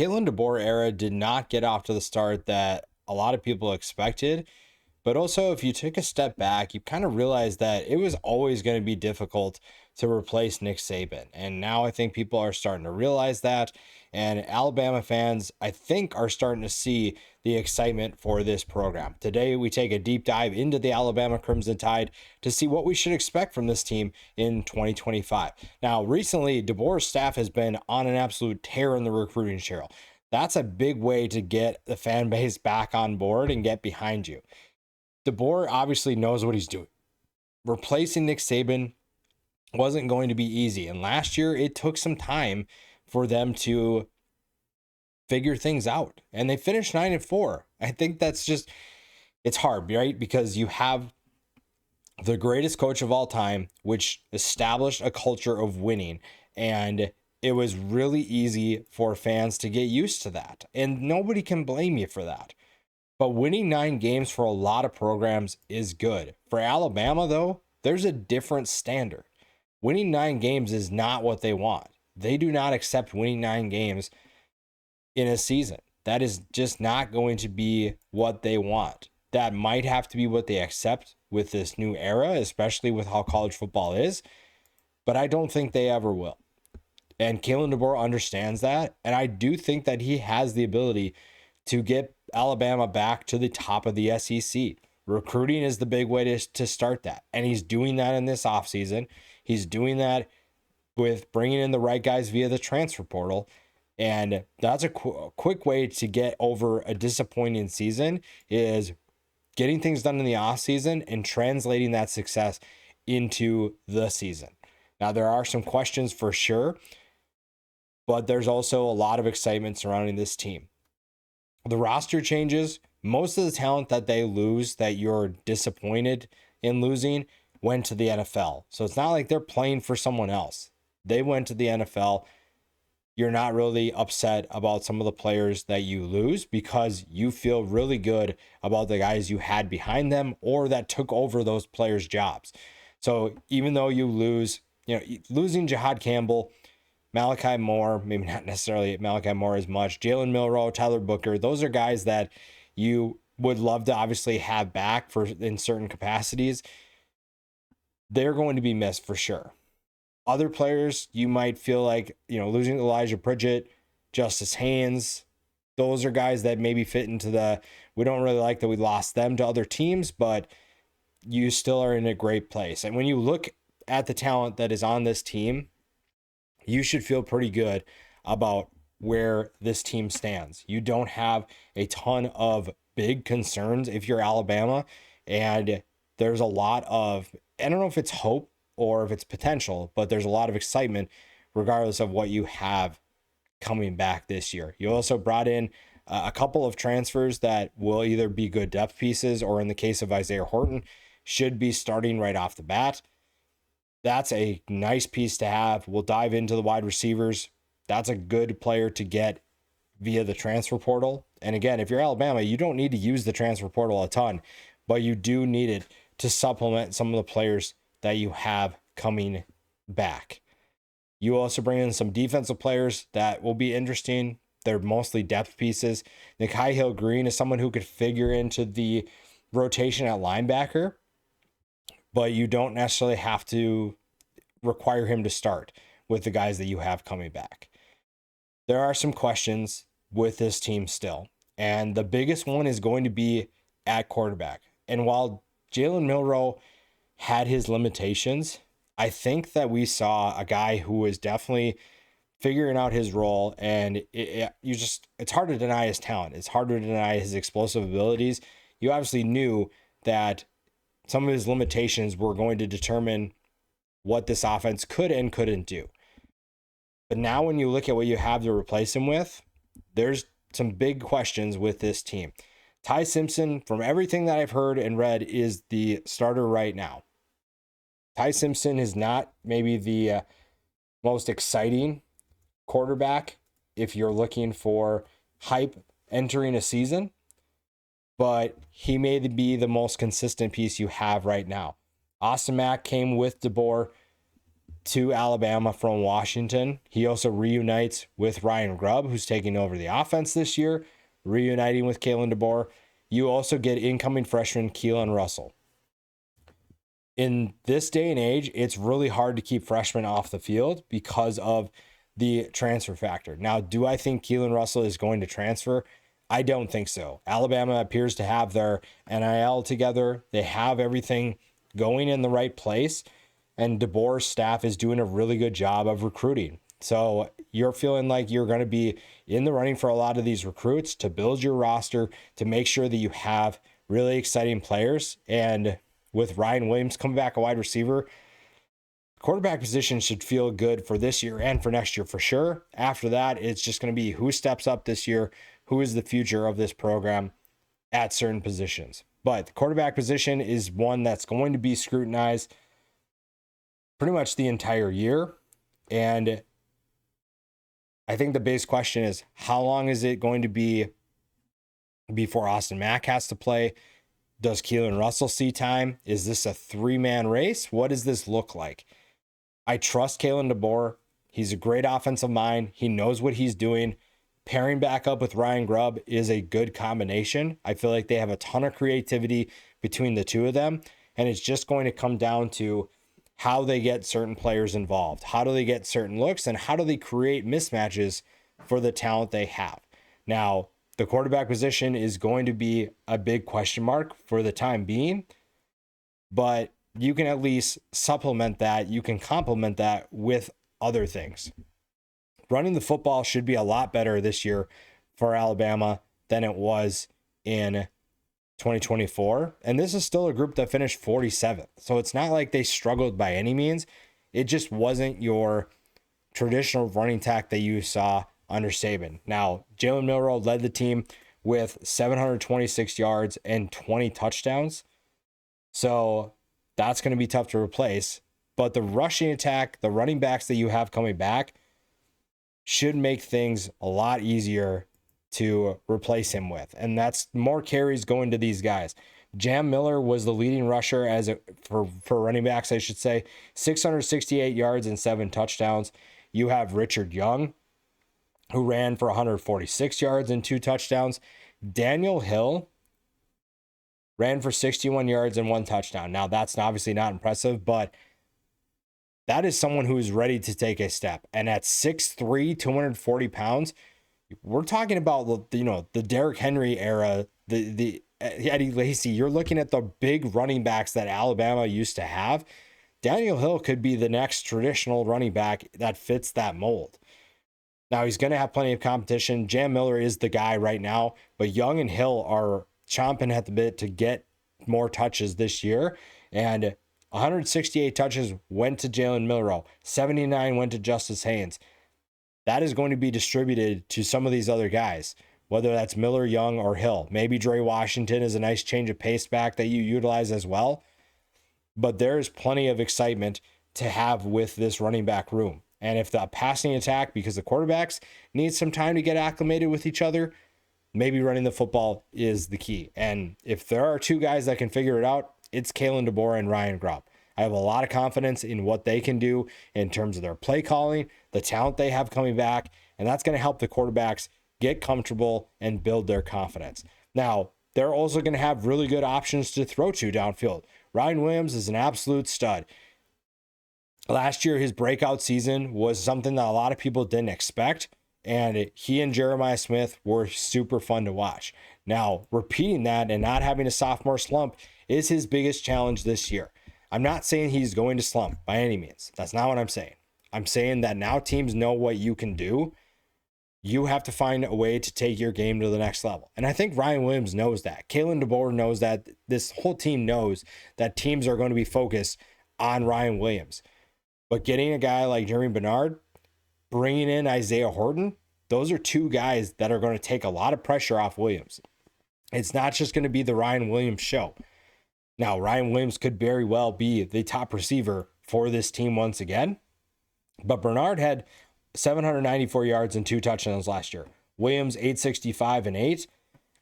Kalen DeBoer era did not get off to the start that a lot of people expected. But also, if you took a step back, you kind of realize that it was always going to be difficult to replace Nick Saban. And now I think people are starting to realize that. And Alabama fans, I think, are starting to see the excitement for this program. Today, we take a deep dive into the Alabama Crimson Tide to see what we should expect from this team in 2025. Now, recently, DeBoer's staff has been on an absolute tear in the recruiting trail. That's a big way to get the fan base back on board and get behind you. DeBoer obviously knows what he's doing. Replacing Nick Saban wasn't going to be easy. And last year, it took some time for them to figure things out. And they finished 9-4. I think that's just, it's hard, right? Because you have the greatest coach of all time, which established a culture of winning. And it was really easy for fans to get used to that. And nobody can blame you for that. But winning 9 games for a lot of programs is good. For Alabama, though, there's a different standard. Winning 9 games is not what they want. They do not accept winning 9 games in a season. That is just not going to be what they want. That might have to be what they accept with this new era, especially with how college football is. But I don't think they ever will. And Kalen DeBoer understands that. And I do think that he has the ability to get Alabama back to the top of the SEC. Recruiting is the big way to start that. And he's doing that in this offseason. He's doing that with bringing in the right guys via the transfer portal. And that's a quick way to get over a disappointing season is getting things done in the offseason and translating that success into the season. Now, there are some questions for sure, but there's also a lot of excitement surrounding this team. The roster changes, most of the talent that they lose that you're disappointed in losing went to the NFL. So it's not like they're playing for someone else. They went to the NFL. You're not really upset about some of the players that you lose because you feel really good about the guys you had behind them or that took over those players' jobs. So even though you lose, losing Jihad Campbell, Malachi Moore, maybe not necessarily Malachi Moore as much, Jalen Milroe, Tyler Booker, those are guys that you would love to obviously have back for in certain capacities. They're going to be missed for sure. Other players, you might feel like, losing Elijah Pridgett, Justice Haynes, those are guys that maybe fit into we don't really like that we lost them to other teams, but you still are in a great place. And when you look at the talent that is on this team, you should feel pretty good about where this team stands. You don't have a ton of big concerns if you're Alabama, and there's a lot of, I don't know if it's hope or if it's potential, but there's a lot of excitement regardless of what you have coming back this year. You also brought in a couple of transfers that will either be good depth pieces or in the case of Isaiah Horton, should be starting right off the bat. That's a nice piece to have. We'll dive into the wide receivers. That's a good player to get via the transfer portal. And again, if you're Alabama, you don't need to use the transfer portal a ton, but you do need it to supplement some of the players that you have coming back. You also bring in some defensive players that will be interesting. They're mostly depth pieces. Nikhai Hill-Green is someone who could figure into the rotation at linebacker, but you don't necessarily have to require him to start with the guys that you have coming back. There are some questions with this team still, and the biggest one is going to be at quarterback. And while Jalen Milroe had his limitations, I think that we saw a guy who was definitely figuring out his role, and it's hard to deny his talent. It's hard to deny his explosive abilities. You obviously knew that some of his limitations were going to determine what this offense could and couldn't do. But now when you look at what you have to replace him with, there's some big questions with this team. Ty Simpson, from everything that I've heard and read, is the starter right now. Ty Simpson is not maybe the most exciting quarterback if you're looking for hype entering a season, but he may be the most consistent piece you have right now. Austin Mack came with DeBoer to Alabama from Washington. He also reunites with Ryan Grubb, who's taking over the offense this year, reuniting with Kalen DeBoer. You also get incoming freshman Keelan Russell. In this day and age, it's really hard to keep freshmen off the field because of the transfer factor. Now, do I think Keelan Russell is going to transfer? I don't think so. Alabama appears to have their NIL together. They have everything going in the right place, and DeBoer's staff is doing a really good job of recruiting. So you're feeling like you're going to be in the running for a lot of these recruits to build your roster, to make sure that you have really exciting players. And with Ryan Williams coming back a wide receiver, quarterback position should feel good for this year and for next year for sure. After that, it's just going to be who steps up this year, who is the future of this program at certain positions. But the quarterback position is one that's going to be scrutinized pretty much the entire year. And I think the base question is, how long is it going to be before Austin Mack has to play? Does Keelan Russell see time? Is this a 3-man race? What does this look like? I trust Kalen DeBoer. He's a great offensive mind. He knows what he's doing. Pairing back up with Ryan Grubb is a good combination. I feel like they have a ton of creativity between the two of them. And it's just going to come down to how they get certain players involved. How do they get certain looks? And how do they create mismatches for the talent they have? Now, the quarterback position is going to be a big question mark for the time being, but you can at least supplement that. You can complement that with other things. Running the football should be a lot better this year for Alabama than it was in 2024. And this is still a group that finished 47th. So it's not like they struggled by any means. It just wasn't your traditional running attack that you saw under Saban. Now, Jalen Milroe led the team with 726 yards and 20 touchdowns. So that's going to be tough to replace. But the rushing attack, the running backs that you have coming back, should make things a lot easier to replace him with. And that's more carries going to these guys. Jam Miller was the leading rusher for running backs, I should say. 668 yards and 7 touchdowns. You have Richard Young, who ran for 146 yards and 2 touchdowns. Daniel Hill ran for 61 yards and 1 touchdown. Now, that's obviously not impressive, but that is someone who is ready to take a step. And at 6'3", 240 pounds, we're talking about, the Derrick Henry era, the Eddie Lacy. You're looking at the big running backs that Alabama used to have. Daniel Hill could be the next traditional running back that fits that mold. Now, he's going to have plenty of competition. Jam Miller is the guy right now, but Young and Hill are chomping at the bit to get more touches this year. And 168 touches went to Jalen Milroe. 79 went to Justice Haynes. That is going to be distributed to some of these other guys, whether that's Miller, Young, or Hill. Maybe Dre Washington is a nice change of pace back that you utilize as well. But there's plenty of excitement to have with this running back room. And if the passing attack, because the quarterbacks need some time to get acclimated with each other, maybe running the football is the key. And if there are two guys that can figure it out, it's Kalen DeBoer and Ryan Grubb. I have a lot of confidence in what they can do in terms of their play calling, the talent they have coming back, and that's going to help the quarterbacks get comfortable and build their confidence. Now, they're also going to have really good options to throw to downfield. Ryan Williams is an absolute stud. Last year, his breakout season was something that a lot of people didn't expect, and he and Jeremiah Smith were super fun to watch. Now, repeating that and not having a sophomore slump is his biggest challenge this year. I'm not saying he's going to slump by any means. That's not what I'm saying. I'm saying that now teams know what you can do. You have to find a way to take your game to the next level. And I think Ryan Williams knows that. Kalen DeBoer knows that. This whole team knows that teams are going to be focused on Ryan Williams. But getting a guy like Jeremy Bernard, bringing in Isaiah Horton, those are two guys that are going to take a lot of pressure off Williams. It's not just going to be the Ryan Williams show. Now, Ryan Williams could very well be the top receiver for this team once again. But Bernard had 794 yards and 2 touchdowns last year. Williams, 865 and 8.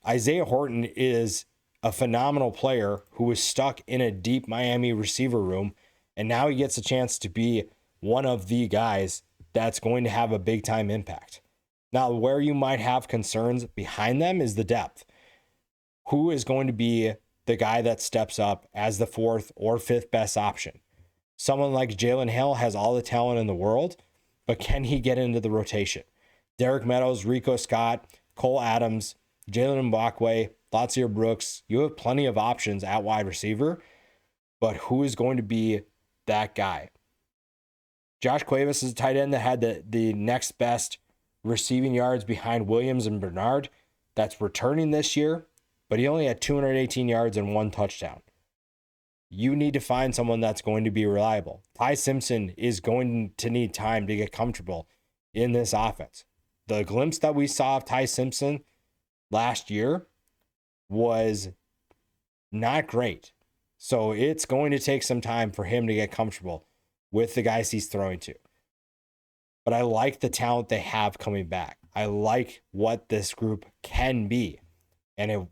Isaiah Horton is a phenomenal player who was stuck in a deep Miami receiver room. And now he gets a chance to be one of the guys that's going to have a big time impact. Now, where you might have concerns behind them is the depth. Who is going to be the guy that steps up as the fourth or fifth best option? Someone like Jalen Hill has all the talent in the world, but can he get into the rotation? Derek Meadows, Rico Scott, Cole Adams, Jalen Mbakwe, Latsier Brooks. You have plenty of options at wide receiver, but who is going to be that guy? Josh Cuevas is a tight end that had the next best receiving yards behind Williams and Bernard. That's returning this year, but he only had 218 yards and 1 touchdown. You need to find someone that's going to be reliable. Ty Simpson is going to need time to get comfortable in this offense. The glimpse that we saw of Ty Simpson last year was not great. So it's going to take some time for him to get comfortable with the guys he's throwing to. But I like the talent they have coming back. I like what this group can be. And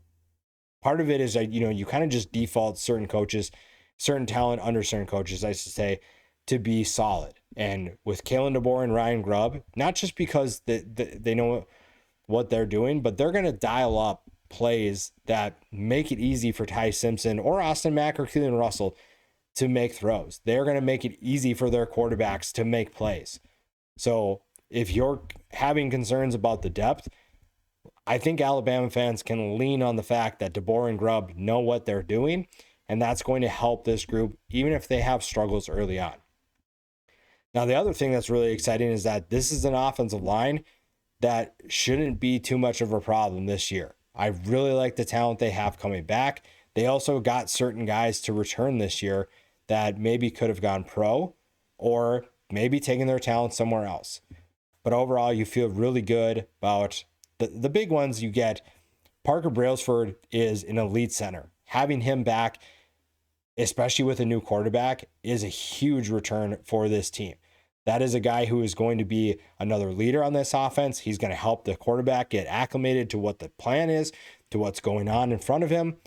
part of it is that, you kind of just default certain coaches, certain talent under certain coaches, I should say, to be solid. And with Kalen DeBoer and Ryan Grubb, not just because they know what they're doing, but they're going to dial up plays that make it easy for Ty Simpson or Austin Mack or Keelan Russell to make throws. They're going to make it easy for their quarterbacks to make plays. So if you're having concerns about the depth, I think Alabama fans can lean on the fact that DeBoer and Grubb know what they're doing, and that's going to help this group, even if they have struggles early on. Now, the other thing that's really exciting is that this is an offensive line that shouldn't be too much of a problem this year. I really like the talent they have coming back. They also got certain guys to return this year that maybe could have gone pro or maybe taken their talent somewhere else. But overall, you feel really good about the big ones you get. Parker Brailsford is an elite center. Having him back, especially with a new quarterback, is a huge return for this team. That is a guy who is going to be another leader on this offense. He's going to help the quarterback get acclimated to what the plan is, to what's going on in front of him.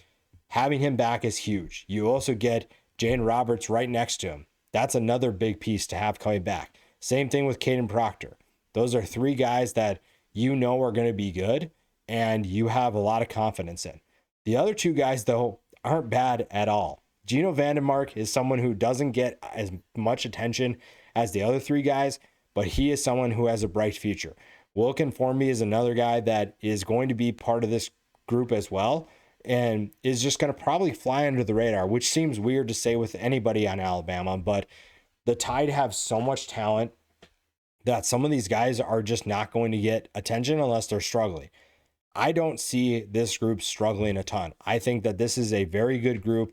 Having him back is huge. You also get Jane Roberts right next to him. That's another big piece to have coming back. Same thing with Caden Proctor. Those are 3 guys that you know are going to be good and you have a lot of confidence in. The other 2 guys, though, aren't bad at all. Gino Vandenmark is someone who doesn't get as much attention as the other 3 guys, but he is someone who has a bright future. Wilkin Formby is another guy that is going to be part of this group as well and is just going to probably fly under the radar, which seems weird to say with anybody on Alabama, but the Tide have so much talent that some of these guys are just not going to get attention unless they're struggling. I don't see this group struggling a ton. I think that this is a very good group.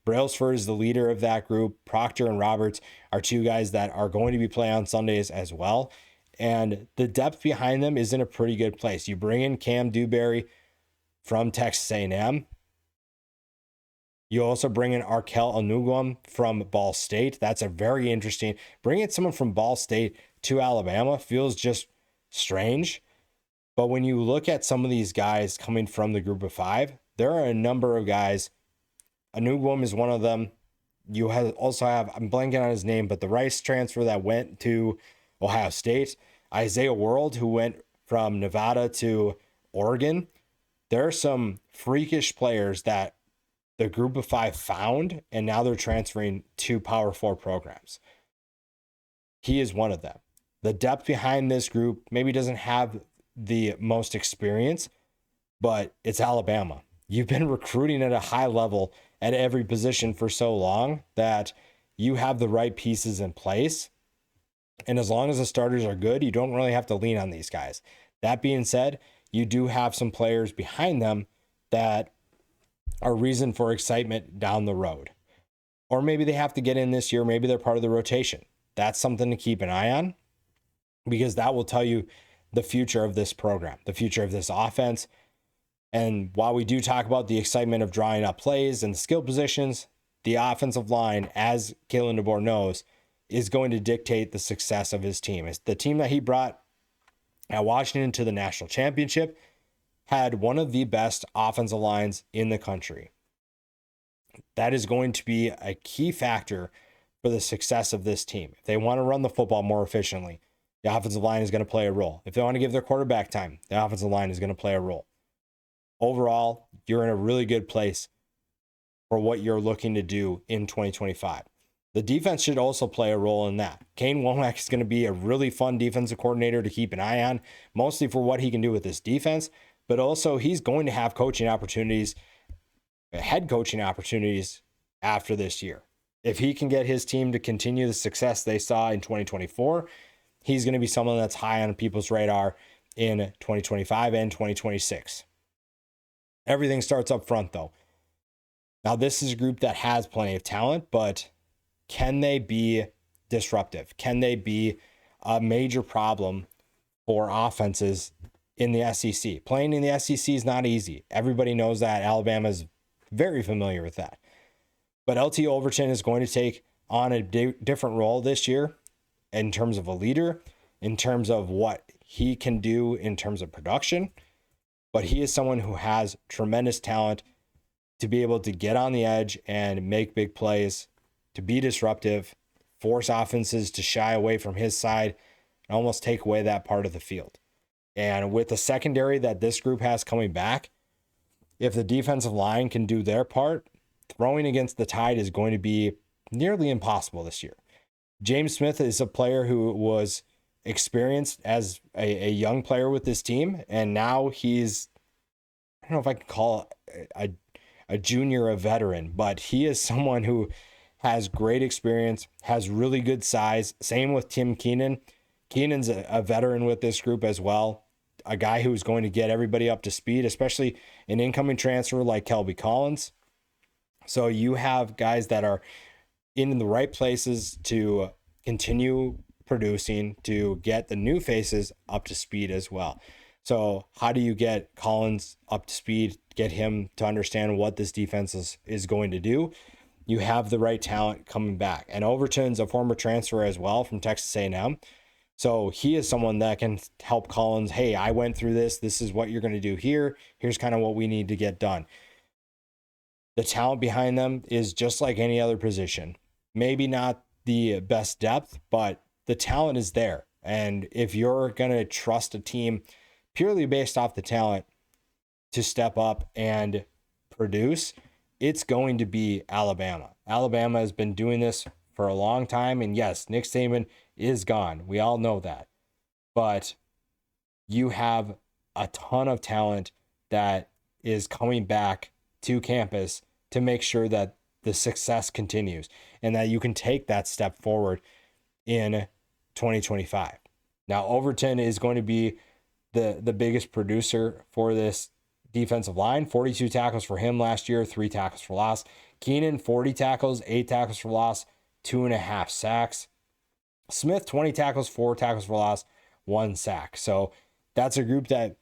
Brailsford is the leader of that group. Proctor and Roberts are 2 guys that are going to be playing on Sundays as well. And the depth behind them is in a pretty good place. You bring in Cam Dewberry from Texas A&M. You also bring in Arkel Onugwam from Ball State. That's a very interesting. Bringing someone from Ball State to Alabama feels just strange. But when you look at some of these guys coming from the group of 5, there are a number of guys. Onugwam is one of them. You also have, I'm blanking on his name, but the Rice transfer that went to Ohio State. Isaiah World, who went from Nevada to Oregon. There are some freakish players that the group of 5 found, and now they're transferring to Power 4 programs. He is one of them. The depth behind this group maybe doesn't have the most experience, but it's Alabama. You've been recruiting at a high level at every position for so long that you have the right pieces in place. And as long as the starters are good, you don't really have to lean on these guys. That being said, you do have some players behind them that are reason for excitement down the road. Or maybe they have to get in this year. Maybe they're part of the rotation. That's something to keep an eye on because that will tell you the future of this program, the future of this offense. And while we do talk about the excitement of drawing up plays and the skill positions, the offensive line, as Kalen DeBoer knows, is going to dictate the success of his team. It's the team that he brought at Washington to the national championship had one of the best offensive lines in the country. That is going to be a key factor for the success of this team. If they want to run the football more efficiently, the offensive line is going to play a role. If they want to give their quarterback time, the offensive line is going to play a role. Overall, you're in a really good place for what you're looking to do in 2025. The defense should also play a role in that. Kane Womack is going to be a really fun defensive coordinator to keep an eye on, mostly for what he can do with this defense, but also he's going to have coaching opportunities, head coaching opportunities after this year. If he can get his team to continue the success they saw in 2024, he's going to be someone that's high on people's radar in 2025 and 2026. Everything starts up front, though. Now, this is a group that has plenty of talent, but can they be disruptive? Can they be a major problem for offenses in the SEC? Playing in the SEC is not easy. Everybody knows that. Alabama is very familiar with that. But LT Overton is going to take on a different role this year in terms of a leader, in terms of what he can do in terms of production. But he is someone who has tremendous talent to be able to get on the edge and make big plays, to be disruptive, force offenses to shy away from his side, and almost take away that part of the field. And with the secondary that this group has coming back, if the defensive line can do their part, throwing against the tide is going to be nearly impossible this year. James Smith is a player who was experienced as a young player with this team, and now he's, I don't know if I can call it a junior, a veteran, but he is someone who has great experience, has really good size. Same with Tim Keenan. Keenan's a veteran with this group as well, a guy who's going to get everybody up to speed, especially an incoming transfer like Kelby Collins. So you have guys that are in the right places to continue producing, to get the new faces up to speed as well. So how do you get Collins up to speed, get him to understand what this defense is going to do? You have the right talent coming back. And Overton's a former transfer as well from Texas A&M. So he is someone that can help Collins. Hey, I went through this. This is what you're going to do here. Here's kind of what we need to get done. The talent behind them is just like any other position. Maybe not the best depth, but the talent is there. And if you're going to trust a team purely based off the talent to step up and produce, it's going to be Alabama. Alabama has been doing this for a long time. And yes, Nick Saban is gone. We all know that. But you have a ton of talent that is coming back to campus to make sure that the success continues and that you can take that step forward in 2025. Now, Overton is going to be the biggest producer for this defensive line. 42 tackles for him last year, 3 tackles for loss. Keenan, 40 tackles, 8 tackles for loss, 2.5 sacks. Smith, 20 tackles, 4 tackles for loss, 1 sack. So that's a group that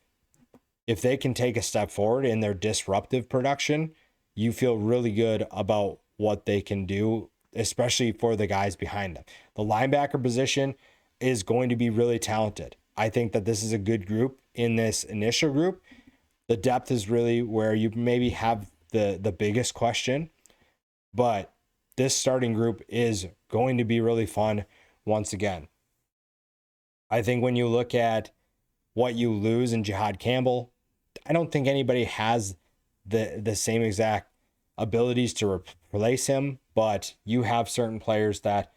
if they can take a step forward in their disruptive production, you feel really good about what they can do, especially for the guys behind them. The linebacker position is going to be really talented. I think that this is a good group in this initial group. The depth is really where you maybe have the biggest question, but this starting group is going to be really fun once again. I think when you look at what you lose in Jihad Campbell, I don't think anybody has the same exact abilities to replace him, but you have certain players that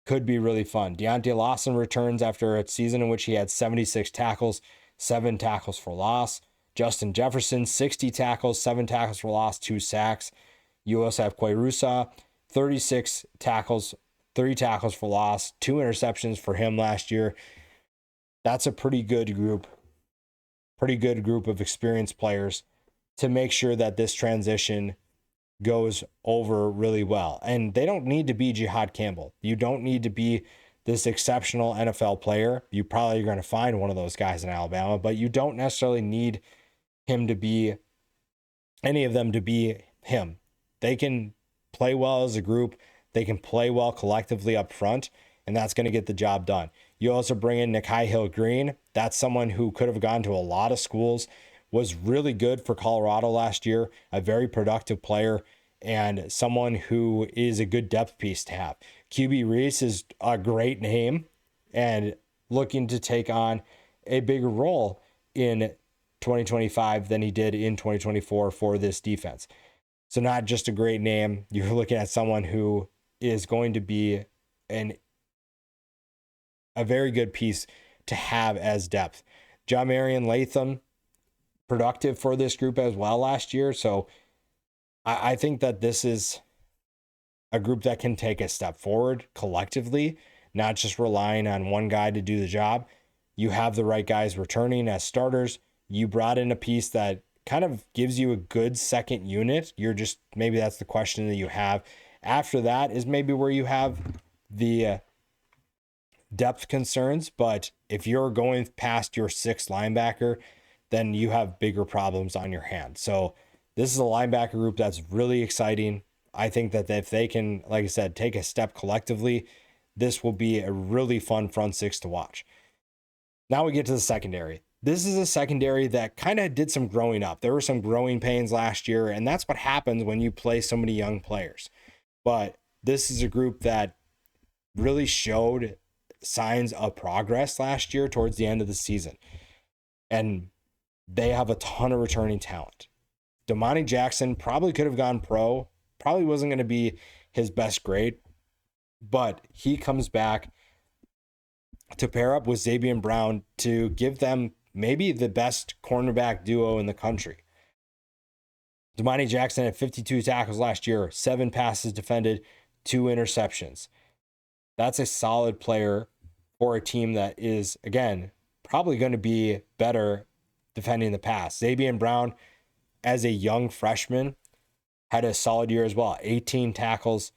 could be really fun. Deontay Lawson returns after a season in which he had 76 tackles, 7 tackles for loss. Justin Jefferson, 60 tackles, 7 tackles for loss, 2 sacks. You also have Quayrusa, 36 tackles, 3 tackles for loss, 2 interceptions for him last year. That's a pretty good group of experienced players to make sure that this transition goes over really well. And they don't need to be Jihad Campbell. You don't need to be this exceptional NFL player. You probably are going to find one of those guys in Alabama, but you don't necessarily need him to be, any of them to be him. They can play well as a group. They can play well collectively up front, and that's going to get the job done. You also bring in Nikhai Hill-Green. That's someone who could have gone to a lot of schools, was really good for Colorado last year, a very productive player, and someone who is a good depth piece to have. QB Reese is a great name and looking to take on a bigger role in 2025 than he did in 2024 for this defense. So not just a great name, you're looking at someone who is going to be a very good piece to have as depth. John Marion Latham, productive for this group as well last year. So I think that this is a group that can take a step forward collectively, not just relying on one guy to do the job. You have the right guys returning as starters. You brought in a piece that kind of gives you a good second unit. Maybe that's the question that you have. After that is maybe where you have the depth concerns. But if you're going past your sixth linebacker, then you have bigger problems on your hand. So this is a linebacker group that's really exciting. I think that if they can, like I said, take a step collectively, this will be a really fun front six to watch. Now we get to the secondary. This is a secondary that kind of did some growing up. There were some growing pains last year, and that's what happens when you play so many young players. But this is a group that really showed signs of progress last year towards the end of the season. And they have a ton of returning talent. Domani Jackson probably could have gone pro, probably wasn't going to be his best grade, but he comes back to pair up with Xavier Brown to give them maybe the best cornerback duo in the country. Domani Jackson had 52 tackles last year, 7 passes defended, 2 interceptions. That's a solid player for a team that is, again, probably going to be better defending the pass. Xavier Brown, as a young freshman, had a solid year as well. 18 tackles,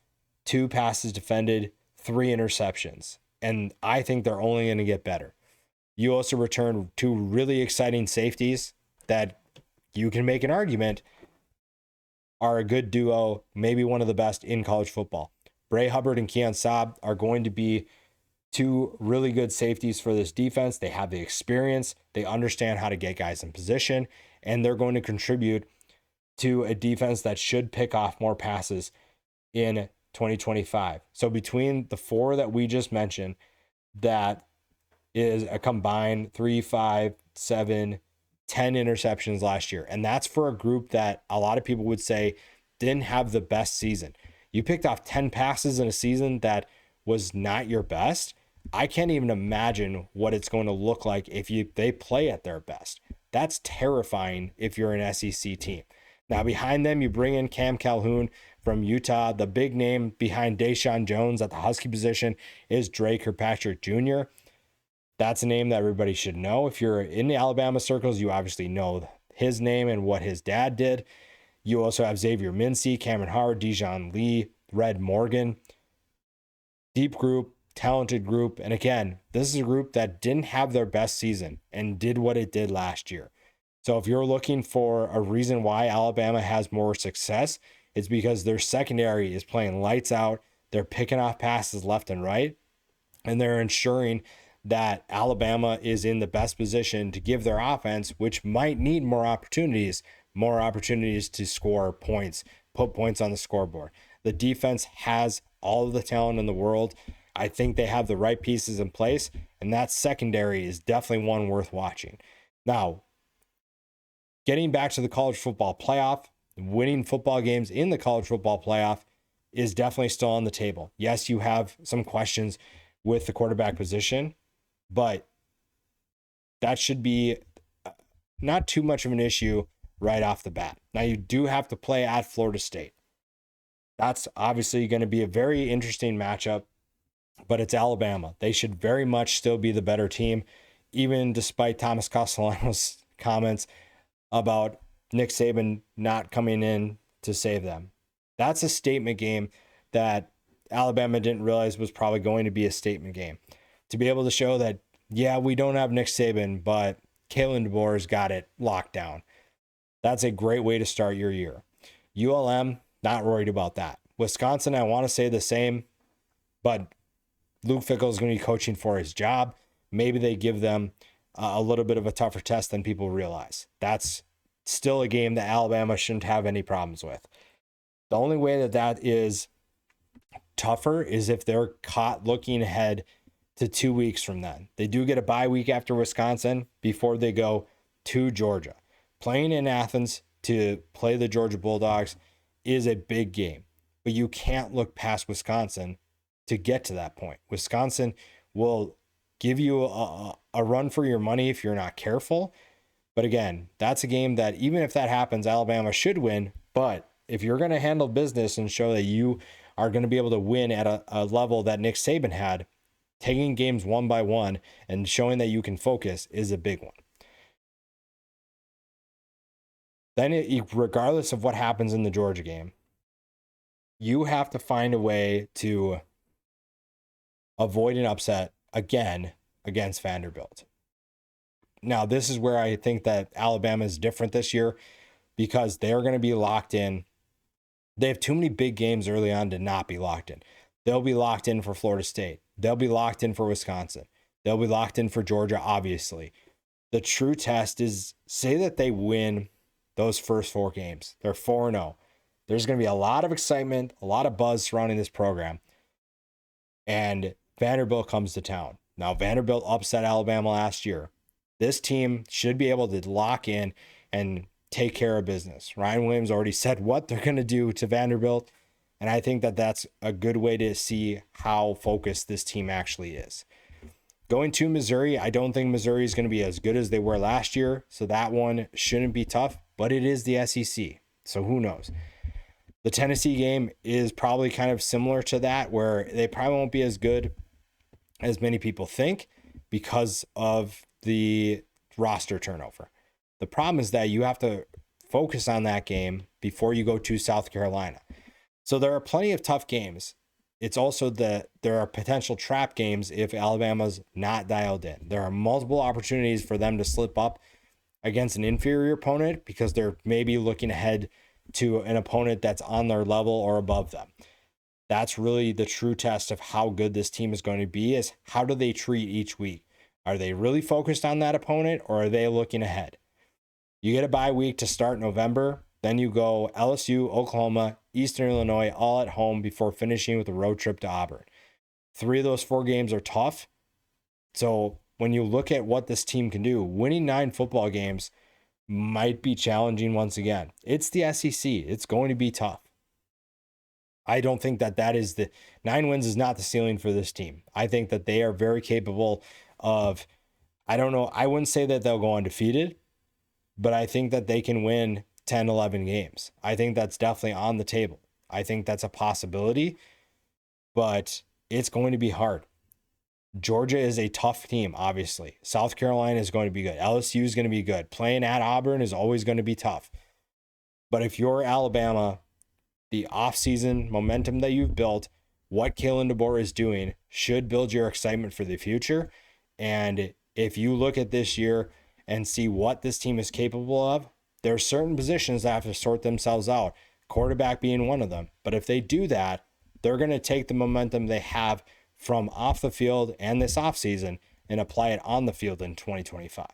2 passes defended, 3 interceptions. And I think they're only going to get better. You also return 2 really exciting safeties that you can make an argument are a good duo, maybe one of the best in college football. Bray Hubbard and Keon Saab are going to be 2 really good safeties for this defense. They have the experience. They understand how to get guys in position, and they're going to contribute to a defense that should pick off more passes in 2025. So between the 4 that we just mentioned, that is a combined 3, 5, 7, 10 interceptions last year. And that's for a group that a lot of people would say didn't have the best season. You picked off 10 passes in a season that was not your best. I can't even imagine what it's going to look like if they play at their best. That's terrifying if you're an SEC team. Now behind them, you bring in Cam Calhoun from Utah. The big name behind Deshaun Jones at the Husky position is Dre Kirkpatrick Jr. That's a name that everybody should know. If you're in the Alabama circles, you obviously know his name and what his dad did. You also have Xavier Mincy, Cameron Howard, Dijon Lee, Red Morgan. Deep group, talented group. And again, this is a group that didn't have their best season and did what it did last year. So if you're looking for a reason why Alabama has more success, it's because their secondary is playing lights out. They're picking off passes left and right, and they're ensuring that Alabama is in the best position to give their offense, which might need more opportunities to score points, put points on the scoreboard. The defense has all of the talent in the world. I think they have the right pieces in place, and that secondary is definitely one worth watching. Now, getting back to the college football playoff, winning football games in the college football playoff is definitely still on the table. Yes, you have some questions with the quarterback position, but that should be not too much of an issue right off the bat. Now, you do have to play at Florida State. That's obviously going to be a very interesting matchup, but it's Alabama. They should very much still be the better team, even despite Thomas Castellanos' comments about Nick Saban not coming in to save them. That's a statement game that Alabama didn't realize was probably going to be a statement game. To be able to show that, yeah, we don't have Nick Saban, but Kalen DeBoer's got it locked down. That's a great way to start your year. ULM, not worried about that. Wisconsin, I want to say the same, but Luke Fickell is going to be coaching for his job. Maybe they give them a little bit of a tougher test than people realize. That's still a game that Alabama shouldn't have any problems with. The only way that is tougher is if they're caught looking ahead to 2 weeks from then. They do get a bye week after Wisconsin before they go to Georgia. Playing in Athens to play the Georgia Bulldogs is a big game, but you can't look past Wisconsin to get to that point. Wisconsin will give you a run for your money if you're not careful. But again, that's a game that even if that happens, Alabama should win. But if you're going to handle business and show that you are going to be able to win at a level that Nick Saban had, taking games one by one and showing that you can focus is a big one. Then, regardless of what happens in the Georgia game, you have to find a way to avoid an upset again against Vanderbilt. Now, this is where I think that Alabama is different this year because they're going to be locked in. They have too many big games early on to not be locked in. They'll be locked in for Florida State. They'll be locked in for Wisconsin. They'll be locked in for Georgia, obviously. The true test is, say that they win those first 4 games. They're 4-0. There's going to be a lot of excitement, a lot of buzz surrounding this program. And Vanderbilt comes to town. Now, Vanderbilt upset Alabama last year. This team should be able to lock in and take care of business. Ryan Williams already said what they're going to do to Vanderbilt. And I think that that's a good way to see how focused this team actually is. Going to Missouri, I don't think Missouri is going to be as good as they were last year. So that one shouldn't be tough, but it is the SEC. So who knows? The Tennessee game is probably kind of similar to that, where they probably won't be as good as many people think because of the roster turnover. The problem is that you have to focus on that game before you go to South Carolina. So there are plenty of tough games. It's also that there are potential trap games if Alabama's not dialed in. There are multiple opportunities for them to slip up against an inferior opponent because they're maybe looking ahead to an opponent that's on their level or above them. That's really the true test of how good this team is going to be, is how do they treat each week? Are they really focused on that opponent, or are they looking ahead? You get a bye week to start November. Then you go LSU, Oklahoma, Eastern Illinois, all at home before finishing with a road trip to Auburn. 3 of those 4 games are tough. So when you look at what this team can do, winning 9 football games might be challenging once again. It's the SEC. It's going to be tough. I don't think that is 9 wins is not the ceiling for this team. I think that they are very capable of, I don't know, I wouldn't say that they'll go undefeated, but I think that they can win 10, 11 games. I think that's definitely on the table. I think that's a possibility, but it's going to be hard. Georgia is a tough team, obviously. South Carolina is going to be good. LSU is going to be good. Playing at Auburn is always going to be tough. But if you're Alabama, the offseason momentum that you've built, what Kalen DeBoer is doing should build your excitement for the future. And if you look at this year and see what this team is capable of, there are certain positions that have to sort themselves out, quarterback being one of them. But if they do that, they're going to take the momentum they have from off the field and this offseason and apply it on the field in 2025.